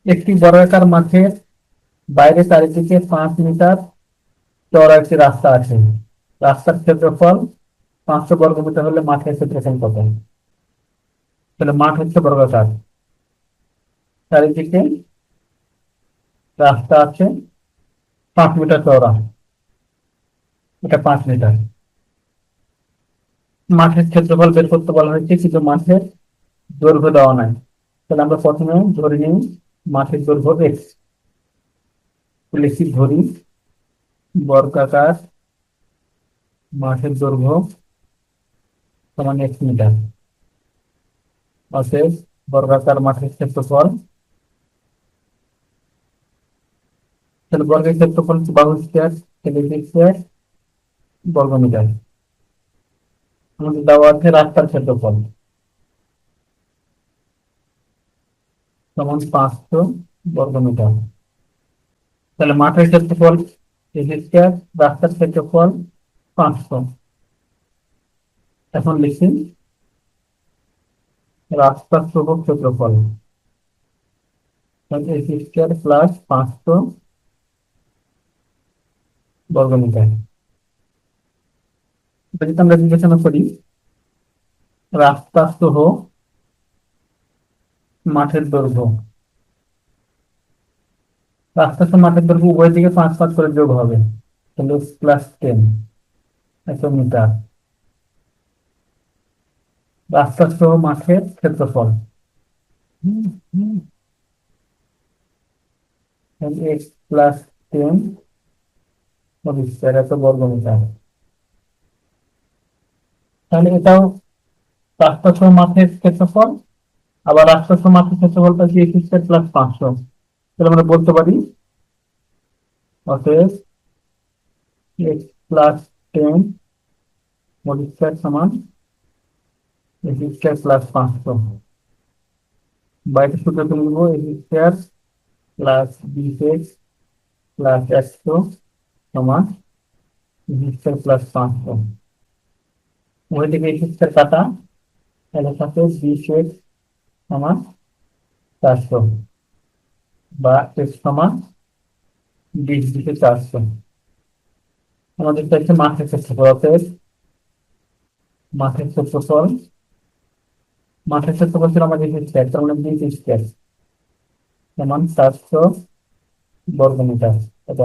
একটি বর্গাকার মাঠের বাইরে চারিদিকে 5 মিটার চওড়া একটি রাস্তা আছে। রাস্তার ক্ষেত্রফল 500 বর্গমিটার হলে মাঠের ক্ষেত্রফল কত? তাহলে মাঠ হচ্ছে বর্গাকার, চারিদিকে রাস্তা আছে 5 মিটার চওড়া, এটা 5 মিটার। মাঠের ক্ষেত্রফল বের করতে বলা হয়েছে, কিন্তু মাঠের দৈর্ঘ্য দেওয়া নাই। তাহলে আমরা প্রথমে ধরে নিই মাঠের দৈর্ঘ্য এক্স। লিখি ধরি বর্গাকার মাঠের দৈর্ঘ্য সমান 1 মিটার। অতএব বর্গাকার মাঠের ক্ষেত্রফল, তাহলে বর্গের ক্ষেত্রফল বাহু স্কয়ার, স্কয়ার বর্গমিটার। আমাদের দেওয়া আছে রাস্তার ক্ষেত্রফল সমান 500 বর্গমিটার। তাহলে মাঠের ক্ষেত্রফল স্কয়ার, রাস্তার ক্ষেত্রফল 500। এখন লিখি রাস্তার সহ ক্ষেত্রফল স্কয়ার প্লাস 500 বর্গমিটার। যদি আমরা বিবেচনা করি রাস্তা সহ মাঠের দৈর্ঘ্য, রাস্তা সহ মাঠের দৈর্ঘ্য উভয় দিকে 5 5 করে যোগ হবে, তাহলে +10 100 মিটার। রাস্তা সহ মাঠের ক্ষেত্রফল x+10 100 বর্গমিটার। তাহলে এটাও রাস্তা সহ মাঠের ক্ষেত্রফল, আবার রাস্তা সহ মাঠের ক্ষেত্রফলটা কি x2+500। তাহলে আমরা বলতে পারি অতএব x+10 সমান x2+500। বাইরে সূত্র তুলে নেবো x2+20x+100 সমান x2+500। ওই দিকে x2 কাটা, তাহলে থাকে 20x সমান 400, বা x সমান 20 দিকে 400। আমাদের কাছে মাঠের ক্ষেত্রফল, অতএব মাঠের ক্ষেত্রফল, মাঠের ক্ষেত্রফল ছিল আমাদের স্কয়ার, তার মানে 20 স্কয়ার সমান 400 বর্গমিটার। এটা